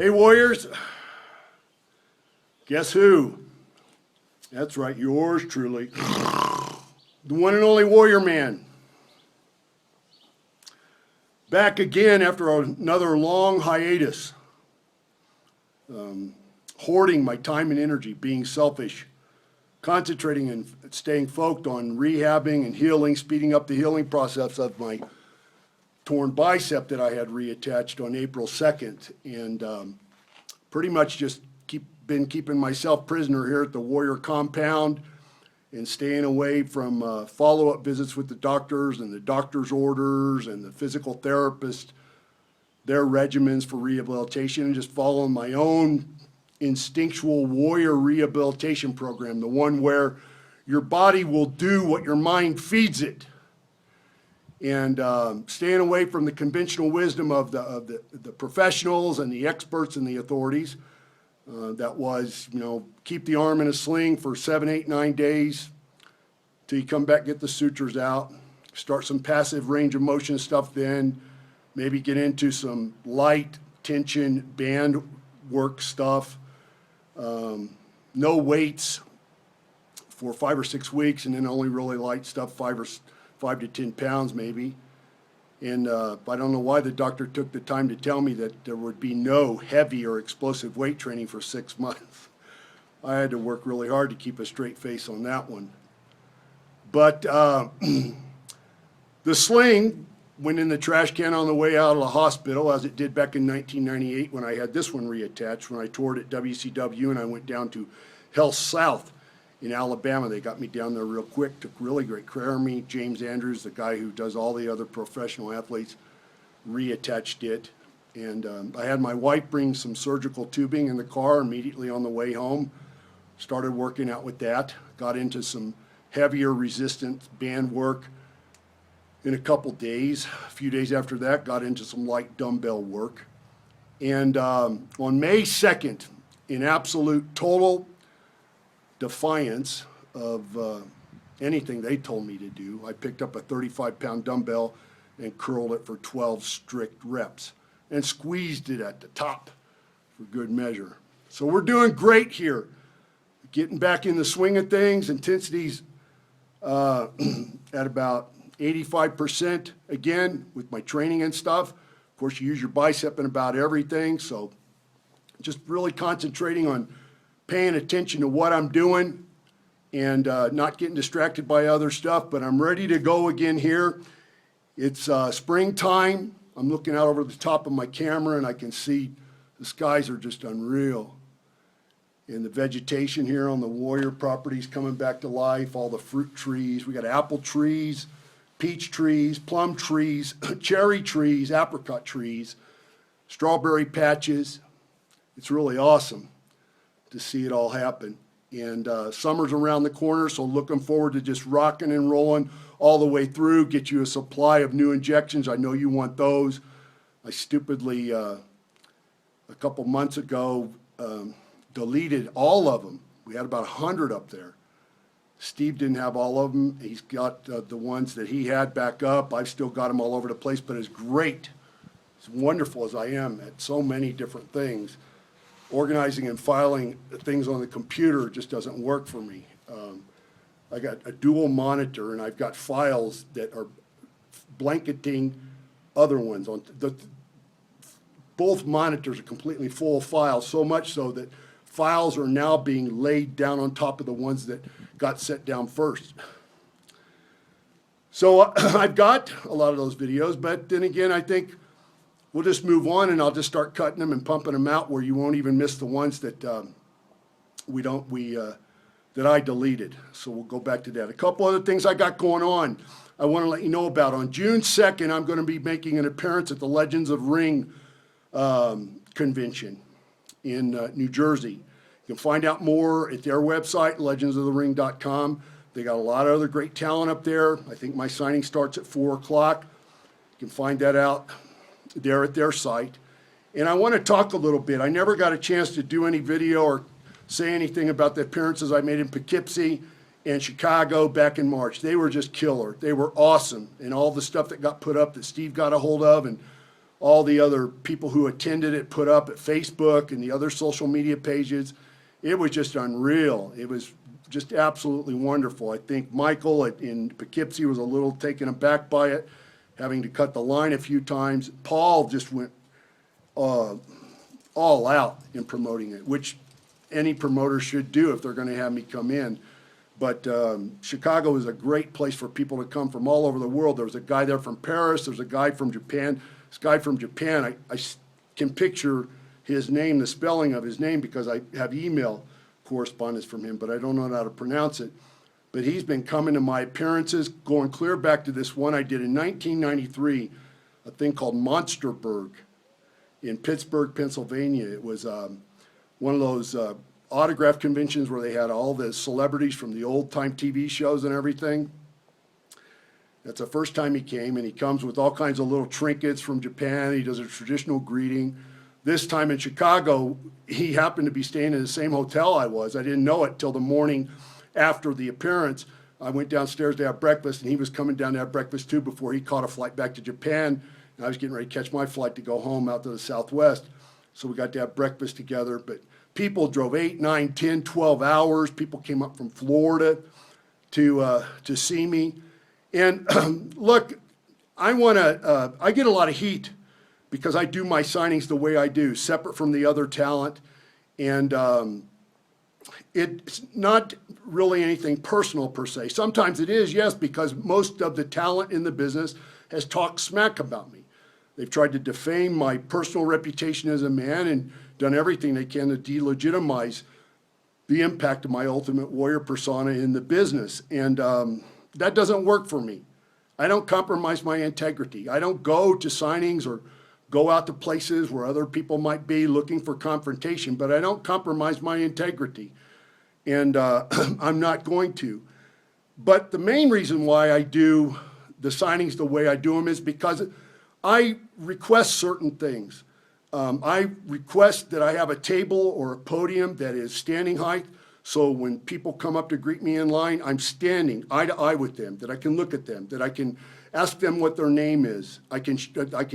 Hey, Warriors, guess who? That's right, yours truly, the one and only Warrior Man. Back again after another long hiatus, hoarding my time and energy, being selfish, concentrating and staying focused on rehabbing and healing, speeding up the healing process of my torn bicep that I had reattached on April 2nd, and pretty much just been keeping myself prisoner here at the Warrior compound and staying away from follow-up visits with the doctors and the doctor's orders and the physical therapist, their regimens for rehabilitation, and just following my own instinctual warrior rehabilitation program, the one where your body will do what your mind feeds it. And staying away from the conventional wisdom of the professionals and the experts and the authorities. That was, keep the arm in a sling for 7, 8, 9 days till you come back, get the sutures out, start some passive range of motion stuff then, maybe get into some light tension band work stuff, no weights for 5 or 6 weeks, and then only really light stuff, 5 to 10 pounds maybe. And I don't know why the doctor took the time to tell me that there would be no heavy or explosive weight training for 6 months. I had to work really hard to keep a straight face on that one. But the sling went in the trash can on the way out of the hospital, as it did back in 1998 when I had this one reattached, when I toured at WCW and I went down to Health South in Alabama. They got me down there real quick, took really great care of me. James Andrews, the guy who does all the other professional athletes, reattached it. And I had my wife bring some surgical tubing in the car immediately on the way home. Started working out with that. Got into some heavier resistance band work in a couple days. A few days after that, got into some light dumbbell work. And on May 2nd, in absolute total defiance of anything they told me to do, I picked up a 35-pound dumbbell and curled it for 12 strict reps and squeezed it at the top for good measure. So we're doing great here. Getting back in the swing of things, intensities at about 85% again with my training and stuff. Of course, you use your bicep in about everything, so just really concentrating on paying attention to what I'm doing and not getting distracted by other stuff, but I'm ready to go again here. It's springtime. I'm looking out over the top of my camera and I can see the skies are just unreal. And the vegetation here on the Warrior properties coming back to life, all the fruit trees. We got apple trees, peach trees, plum trees, cherry trees, apricot trees, strawberry patches. It's really awesome to see it all happen. And summer's around the corner, so looking forward to just rocking and rolling all the way through, get you a supply of new injections. I know you want those. I stupidly, a couple months ago, deleted all of them. We had about 100 up there. Steve didn't have all of them. He's got the ones that he had back up. I've still got them all over the place, but as great, as wonderful as I am at so many different things, organizing and filing things on the computer just doesn't work for me. I got a dual monitor and I've got files that are blanketing other ones. Both monitors are completely full of files, so much so that files are now being laid down on top of the ones that got set down first. So I've got a lot of those videos, but then again, I think we'll just move on and I'll just start cutting them and pumping them out where you won't even miss the ones that that I deleted. So we'll go back to that. A couple other things I got going on I want to let you know about. On June 2nd, I'm going to be making an appearance at the Legends of Ring convention in New Jersey. You can find out more at their website, legendsofthering.com. They got a lot of other great talent up there. I think my signing starts at 4 o'clock. You can find that out there at their site. And I want to talk a little bit. I never got a chance to do any video or say anything about the appearances I made in Poughkeepsie and Chicago back in March. They were just killer. They were awesome. And all the stuff that got put up that Steve got a hold of and all the other people who attended it put up at Facebook and the other social media pages. It was just unreal. It was just absolutely wonderful. I think Michael in Poughkeepsie was a little taken aback by it, having to cut the line a few times. Paul just went all out in promoting it, which any promoter should do if they're going to have me come in. But Chicago is a great place for people to come from all over the world. There was a guy there from Paris. There's a guy from Japan. This guy from Japan, I can picture his name, the spelling of his name, because I have email correspondence from him, but I don't know how to pronounce it. But he's been coming to my appearances, going clear back to this one I did in 1993, a thing called Monsterburg in Pittsburgh, Pennsylvania. It was one of those autograph conventions where they had all the celebrities from the old-time TV shows and everything. That's the first time he came, and he comes with all kinds of little trinkets from Japan. He does a traditional greeting. This time in Chicago, he happened to be staying in the same hotel I was. I didn't know it till the morning after the appearance. I went downstairs to have breakfast, and he was coming down to have breakfast too before he caught a flight back to Japan. And I was getting ready to catch my flight to go home out to the Southwest. So we got to have breakfast together. But people drove 8, 9, 10, 12 hours. People came up from Florida to see me. And look, I get a lot of heat because I do my signings the way I do, separate from the other talent. And it's not really anything personal per se. Sometimes it is, yes, because most of the talent in the business has talked smack about me. They've tried to defame my personal reputation as a man and done everything they can to delegitimize the impact of my Ultimate Warrior persona in the business. And that doesn't work for me. I don't compromise my integrity. I don't go to signings or go out to places where other people might be looking for confrontation, but I don't compromise my integrity. And I'm not going to. But the main reason why I do the signings the way I do them is because I request certain things. I request that I have a table or a podium that is standing height, so when people come up to greet me in line, I'm standing eye to eye with them, that I can look at them, that I can ask them what their name is. I can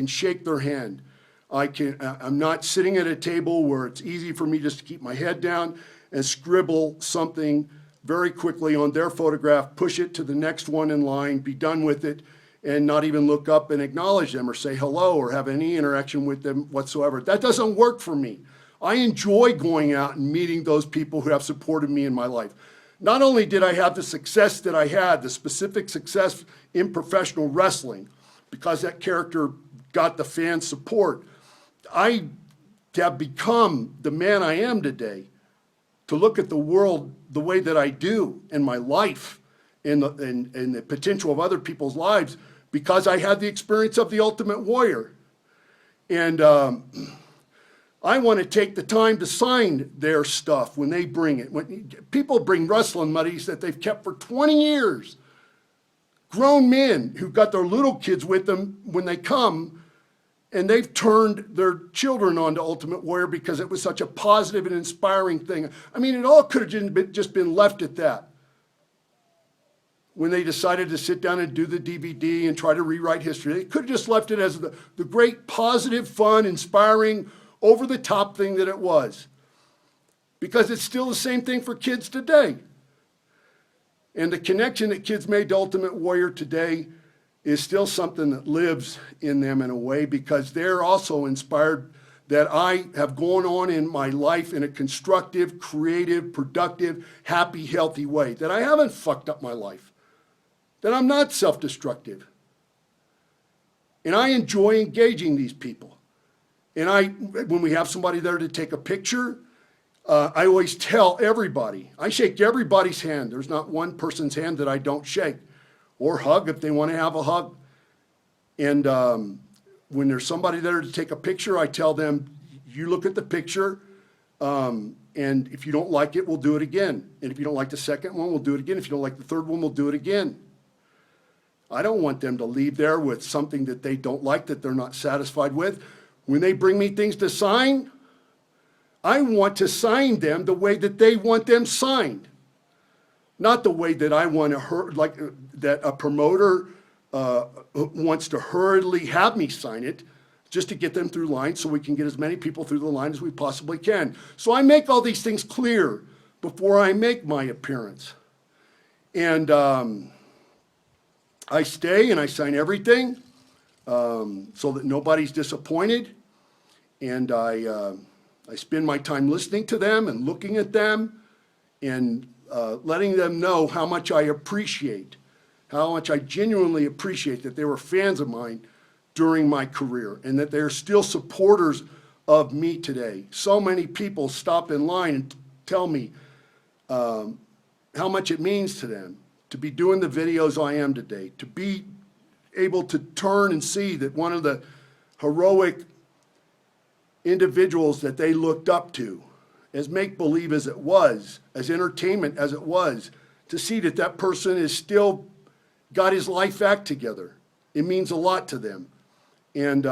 shake their hand. I'm not sitting at a table where it's easy for me just to keep my head down and scribble something very quickly on their photograph, push it to the next one in line, be done with it, and not even look up and acknowledge them or say hello or have any interaction with them whatsoever. That doesn't work for me. I enjoy going out and meeting those people who have supported me in my life. Not only did I have the success that I had, the specific success in professional wrestling, because that character got the fan support, I have become the man I am today to look at the world the way that I do in my life and the potential of other people's lives because I had the experience of the Ultimate Warrior. And I want to take the time to sign their stuff when they bring it. When people bring wrestling buddies that they've kept for 20 years, grown men who got their little kids with them when they come, and they've turned their children on to Ultimate Warrior because it was such a positive and inspiring thing. I mean, it all could have just been left at that. When they decided to sit down and do the DVD and try to rewrite history, they could have just left it as the great, positive, fun, inspiring, over-the-top thing that it was. Because it's still the same thing for kids today. And the connection that kids made to Ultimate Warrior today is still something that lives in them in a way because they're also inspired that I have gone on in my life in a constructive, creative, productive, happy, healthy way. That I haven't fucked up my life. That I'm not self-destructive. And I enjoy engaging these people. And when we have somebody there to take a picture, I always tell everybody, I shake everybody's hand. There's not one person's hand that I don't shake or hug if they want to have a hug. And when there's somebody there to take a picture, I tell them, you look at the picture, and if you don't like it, we'll do it again. And if you don't like the second one, we'll do it again. If you don't like the third one, we'll do it again. I don't want them to leave there with something that they don't like, that they're not satisfied with. When they bring me things to sign, I want to sign them the way that they want them signed. Not the way that I want to like that a promoter wants to hurriedly have me sign it. just to get them through line so we can get as many people through the line as we possibly can. So I make all these things clear before I make my appearance. And I stay and I sign everything so that nobody's disappointed. And I spend my time listening to them and looking at them and letting them know how much I appreciate, how much I genuinely appreciate that they were fans of mine during my career and that they're still supporters of me today. So many people stop in line and tell me how much it means to them to be doing the videos I am today, to be able to turn and see that one of the heroic individuals that they looked up to, as make-believe as it was, as entertainment as it was, to see that that person is still got his life act together. It means a lot to them. And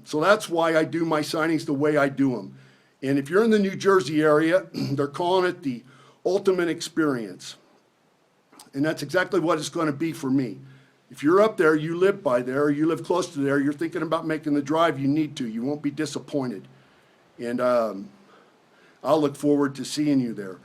so that's why I do my signings the way I do them. And if you're in the New Jersey area, they're calling it the ultimate experience. And that's exactly what it's going to be for me. If you're up there, you live by there, or you live close to there, you're thinking about making the drive, you need to. You won't be disappointed. And I'll look forward to seeing you there.